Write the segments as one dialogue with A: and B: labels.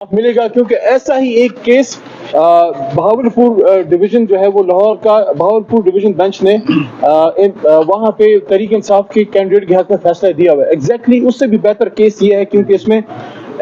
A: ملے گا، کیونکہ ایسا ہی ایک کیس بہاولپور ڈویژن جو ہے وہ لاہور کا بہاولپور ڈویژن بینچ نے وہاں پہ تحریک انصاف کے کینڈیڈیٹ کے حق میں فیصلہ دیا ہوا ہے. ایگزیکٹلی اس سے بھی بہتر کیس یہ ہے، کیونکہ اس میں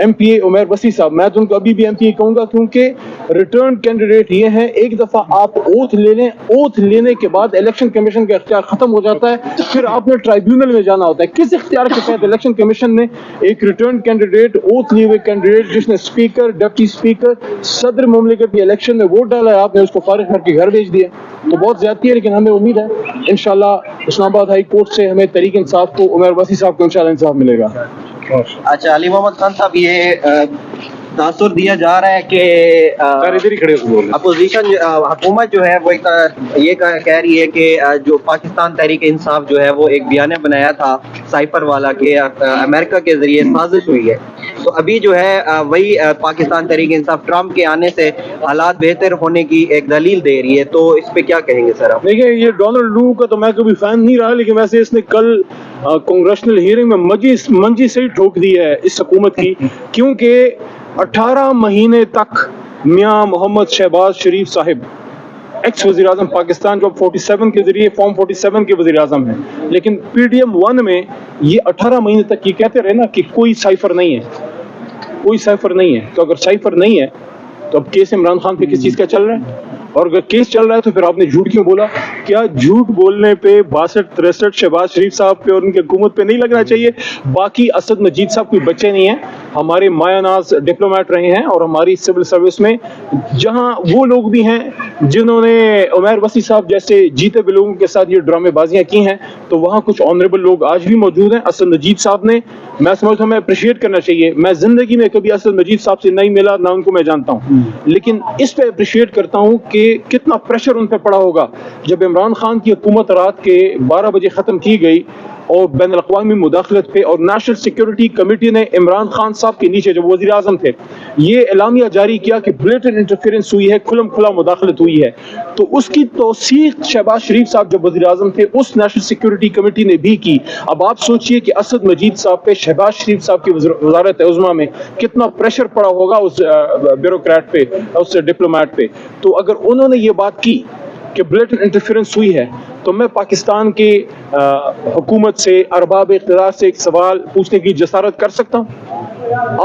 A: ایم پی اے عمیر وسیع صاحب، میں تو ان کو ابھی بھی ایم پی اے کہوں گا، کیونکہ ریٹرن کینڈیڈیٹ یہ ہیں. ایک دفعہ آپ اوتھ لے لیں، اوتھ لینے کے بعد الیکشن کمیشن کا اختیار ختم ہو جاتا ہے، پھر آپ نے ٹرائیبیونل میں جانا ہوتا ہے. کس اختیار کے تحت الیکشن کمیشن نے ایک ریٹرن کینڈیڈیٹ، اوتھ لیے ہوئے کینڈیڈیٹ جس نے اسپیکر، ڈپٹی اسپیکر، صدر مملکت کی الیکشن میں ووٹ ڈالا ہے، آپ نے اس کو فارغ کر کے گھر بھیج دیا؟ تو بہت زیادتی ہے. لیکن ہمیں امید ہے انشاءاللہ اسلام آباد ہائی کورٹ سے ہمیں تحریک انصاف کو، عمیر وسیع صاحب کو انشاءاللہ انصاف ملے گا.
B: اچھا، علی محمد خان صاحب، یہ تاثر دیا جا رہا ہے کہ اپوزیشن حکومت جو ہے وہ یہ کہہ رہی ہے کہ جو پاکستان تحریک انصاف جو ہے وہ ایک بیانیہ بنایا تھا سائفر والا کہ امریکہ کے ذریعے سازش ہوئی ہے، تو ابھی جو ہے وہی پاکستان تحریک انصاف ٹرمپ کے آنے سے حالات بہتر ہونے کی ایک دلیل دے رہی ہے، تو اس پہ کیا کہیں گے سر آپ؟
A: دیکھیں، یہ ڈونلڈ لو کا تو میں کبھی فین نہیں رہا، لیکن ویسے اس نے کل کانگریشنل ہیئرنگ میں منجی سے ہی ٹھوک دی ہے اس حکومت کی، کیونکہ 18 مہینے تک میاں محمد شہباز شریف صاحب، ایکس وزیر اعظم پاکستان، جو 47 کے ذریعے فارم 47 کے وزیر اعظم ہیں، لیکن پی ڈی ایم 1 میں یہ 18 مہینے تک یہ کہتے رہے نا کہ کوئی سائفر نہیں ہے، کوئی سائفر نہیں ہے. تو اگر سائفر نہیں ہے تو اب کیس عمران خان پہ کس چیز کا چل رہا ہے؟ اور اگر کیس چل رہا ہے تو پھر آپ نے جھوٹ کیوں بولا؟ کیا جھوٹ بولنے پہ 62-63 شہباز شریف صاحب پہ اور ان کی حکومت پہ نہیں لگنا چاہیے؟ باقی اسد مجید صاحب کوئی بچے نہیں ہیں، ہمارے مایہ ناز ڈپلومیٹ رہے ہیں، اور ہماری سول سروس میں جہاں وہ لوگ بھی ہیں جنہوں نے عمیر وسیع صاحب جیسے جیتے ہوئے لوگوں کے ساتھ یہ ڈرامے بازیاں کی ہیں، تو وہاں کچھ آنریبل لوگ آج بھی موجود ہیں. اسد مجید صاحب نے، میں سمجھتا ہوں ہمیں اپریشیٹ کرنا چاہیے. میں زندگی میں کبھی اسد مجید صاحب سے نہیں ملا، نہ ان کو میں جانتا ہوں، لیکن اس پہ اپریشیٹ کرتا ہوں کہ کتنا پریشر ان پہ پڑا ہوگا جب عمران خان کی حکومت رات کے 12 بجے ختم کی گئی، اور بین الاقوامی مداخلت پہ، اور نیشنل سیکیورٹی کمیٹی نے عمران خان صاحب کے نیچے، جب وزیر اعظم تھے، یہ اعلامیہ جاری کیا کہ بلیٹنٹ انٹرفیرنس ہوئی ہے، کھلم کھلا مداخلت ہوئی ہے. تو اس کی توثیق شہباز شریف صاحب جب وزیر اعظم تھے اس نیشنل سیکیورٹی کمیٹی نے بھی کی. اب آپ سوچئے کہ اسد مجید صاحب پہ، شہباز شریف صاحب کی وزارت عظمیٰ میں کتنا پریشر پڑا ہوگا اس بیوروکریٹ پہ، اس ڈپلومیٹ پہ. تو اگر انہوں نے یہ بات کی کہ بلیٹنٹ انٹرفیرنس ہوئی ہے، تو میں پاکستان کے حکومت سے، ارباب اقتدار سے ایک سوال پوچھنے کی جسارت کر سکتا ہوں،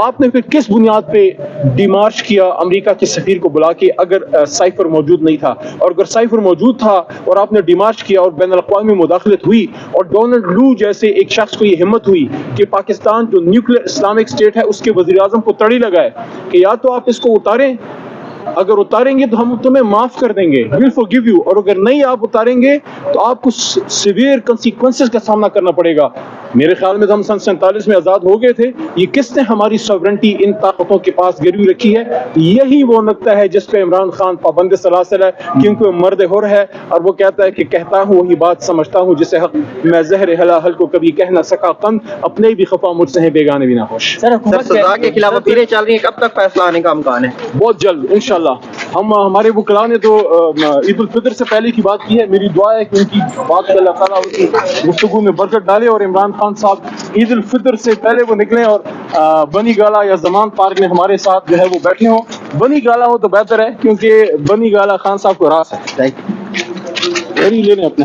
A: آپ نے پھر کس بنیاد پہ ڈیمارچ کیا امریکہ کے سفیر کو بلا کے اگر سائفر موجود نہیں تھا؟ اور اگر سائفر موجود تھا اور آپ نے ڈیمارچ کیا اور بین الاقوامی مداخلت ہوئی، اور ڈونلڈ لو جیسے ایک شخص کو یہ ہمت ہوئی کہ پاکستان جو نیوکلیر اسلامک اسٹیٹ ہے اس کے وزیر اعظم کو تڑی لگائے کہ یا تو آپ اس کو اتاریں، اگر اتاریں گے تو ہم تمہیں معاف کر دیں گے، we'll forgive you، اور اگر نہیں آپ اتاریں گے تو آپ کو سیویئر کنسیکوینسز کا سامنا کرنا پڑے گا. میرے خیال میں ہم 47 میں آزاد ہو گئے تھے. یہ کس نے ہماری سوورنٹی ان طاقتوں کے پاس گروی رکھی ہے؟ یہی وہ نقطہ ہے جس پہ عمران خان پابند سلاسل ہے، کیونکہ وہ مرد حر ہے، اور وہ کہتا ہے کہ کہتا ہوں وہی بات سمجھتا ہوں جسے حق میں زہر حلاحل کو کبھی کہہ نہ سکا قند، اپنے بھی خفا مجھ سے ہیں بیگانے بھی نہ خوش.
B: سر، سزا کے خلاف اپیلیں چل رہی ہیں، کب تک فیصلہ آنے کا امکان ہے؟
A: بہت جلد انشاءاللہ. ہمارے وکلاء نے تو عید الفطر سے پہلے کی بات کی ہے. میری دعا ہے کہ ان کی بات پہ اللہ تعالیٰ ان کی گفتگو میں برکت ڈالے، اور عمران خان صاحب عید الفطر سے پہلے وہ نکلیں اور بنی گالا یا زمان پارک میں ہمارے ساتھ جو ہے وہ بیٹھے ہوں. بنی گالا ہو تو بہتر ہے، کیونکہ بنی گالا خان صاحب کو راس ہے. لے لیں اپنے